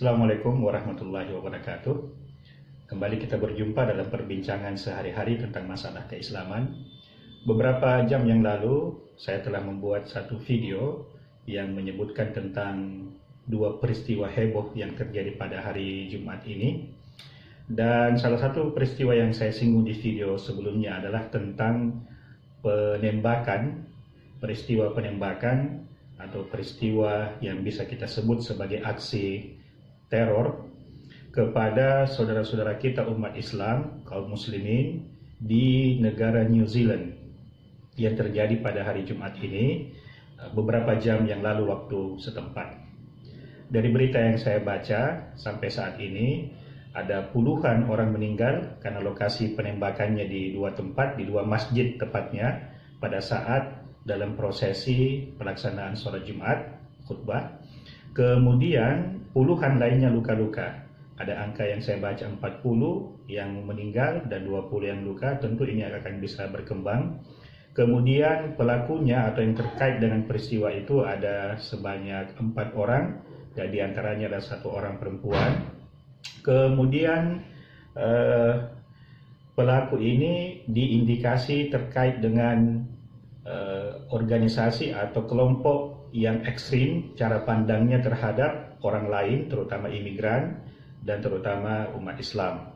Assalamualaikum warahmatullahi wabarakatuh. Kembali kita berjumpa dalam perbincangan sehari-hari tentang masalah keislaman. Beberapa jam yang lalu saya telah membuat satu video yang menyebutkan tentang dua peristiwa heboh yang terjadi pada hari Jumat ini. Dan salah satu peristiwa yang saya singgung di video sebelumnya adalah tentang peristiwa penembakan atau peristiwa yang bisa kita sebut sebagai aksi teror kepada saudara-saudara kita umat Islam, kaum muslimin di negara New Zealand yang terjadi pada hari Jumat ini beberapa jam yang lalu waktu setempat. Dari berita yang saya baca sampai saat ini ada puluhan orang meninggal karena lokasi penembakannya di dua tempat, di dua masjid tepatnya, pada saat dalam prosesi pelaksanaan sholat Jumat, khutbah. Kemudian puluhan lainnya luka-luka. Ada angka yang saya baca 40 yang meninggal dan 20 yang luka. Tentu ini akan bisa berkembang. Kemudian pelakunya atau yang terkait dengan peristiwa itu ada sebanyak 4 orang, dan diantaranya ada 1 orang perempuan. Kemudian pelaku ini diindikasi terkait dengan organisasi atau kelompok yang ekstrim cara pandangnya terhadap orang lain, terutama imigran dan terutama umat Islam.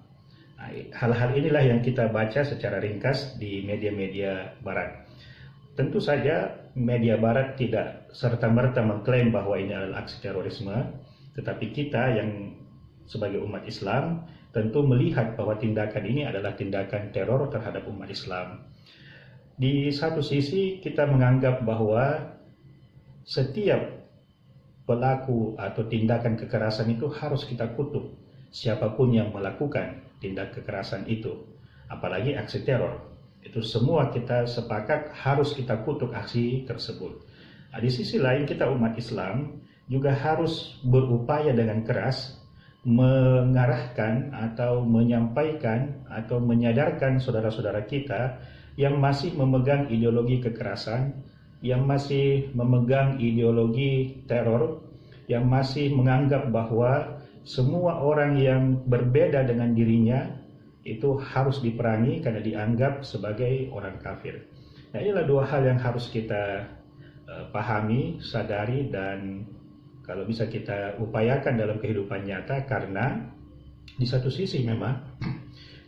Nah, hal-hal inilah yang kita baca secara ringkas di media-media barat. Tentu saja media barat tidak serta-merta mengklaim bahwa ini adalah aksi terorisme, tetapi kita yang sebagai umat Islam tentu melihat bahwa tindakan ini adalah tindakan teror terhadap umat Islam. Di satu sisi kita menganggap bahwa setiap pelaku atau tindakan kekerasan itu harus kita kutuk, siapapun yang melakukan tindak kekerasan itu, apalagi aksi teror. Itu semua kita sepakat harus kita kutuk aksi tersebut. Nah, di sisi lain kita umat Islam juga harus berupaya dengan keras mengarahkan atau menyampaikan atau menyadarkan saudara-saudara kita yang masih memegang ideologi kekerasan, yang masih memegang ideologi teror, yang masih menganggap bahwa semua orang yang berbeda dengan dirinya itu harus diperangi karena dianggap sebagai orang kafir. Nah, inilah dua hal yang harus kita pahami, sadari, dan kalau bisa kita upayakan dalam kehidupan nyata, karena di satu sisi memang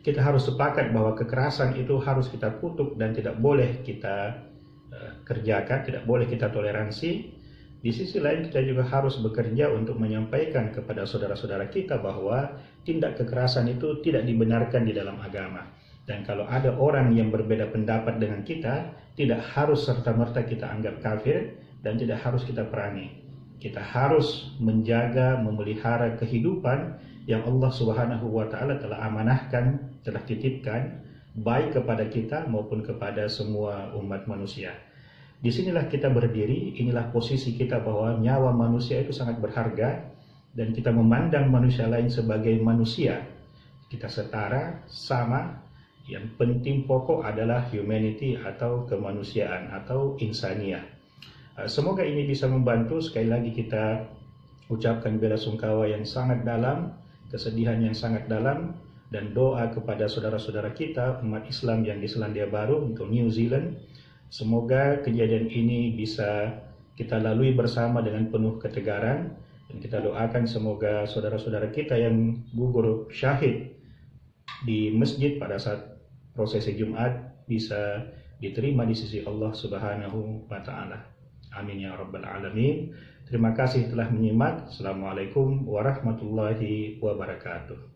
kita harus sepakat bahwa kekerasan itu harus kita kutuk dan tidak boleh kita kerjakan, tidak boleh kita toleransi. Di sisi lain kita juga harus bekerja untuk menyampaikan kepada saudara-saudara kita bahwa tindak kekerasan itu tidak dibenarkan di dalam agama. Dan kalau ada orang yang berbeda pendapat dengan kita, tidak harus serta-merta kita anggap kafir dan tidak harus kita perangi. Kita harus menjaga, memelihara kehidupan yang Allah Subhanahu wa Ta'ala telah amanahkan, telah titipkan, baik kepada kita maupun kepada semua umat manusia. Disinilah kita berdiri, inilah posisi kita bahwa nyawa manusia itu sangat berharga, dan kita memandang manusia lain sebagai manusia. Kita setara, sama, yang penting pokok adalah humanity atau kemanusiaan atau insaniah. Semoga ini bisa membantu. Sekali lagi kita ucapkan belasungkawa yang sangat dalam, kesedihan yang sangat dalam, dan doa kepada saudara-saudara kita umat Islam yang di Selandia Baru untuk New Zealand. Semoga kejadian ini bisa kita lalui bersama dengan penuh ketegaran, dan kita doakan semoga saudara-saudara kita yang gugur syahid di masjid pada saat prosesi Jumat bisa diterima di sisi Allah Subhanahu wa Ta'ala. Amin ya rabbal alamin. Terima kasih telah menyimak. Assalamualaikum warahmatullahi wabarakatuh.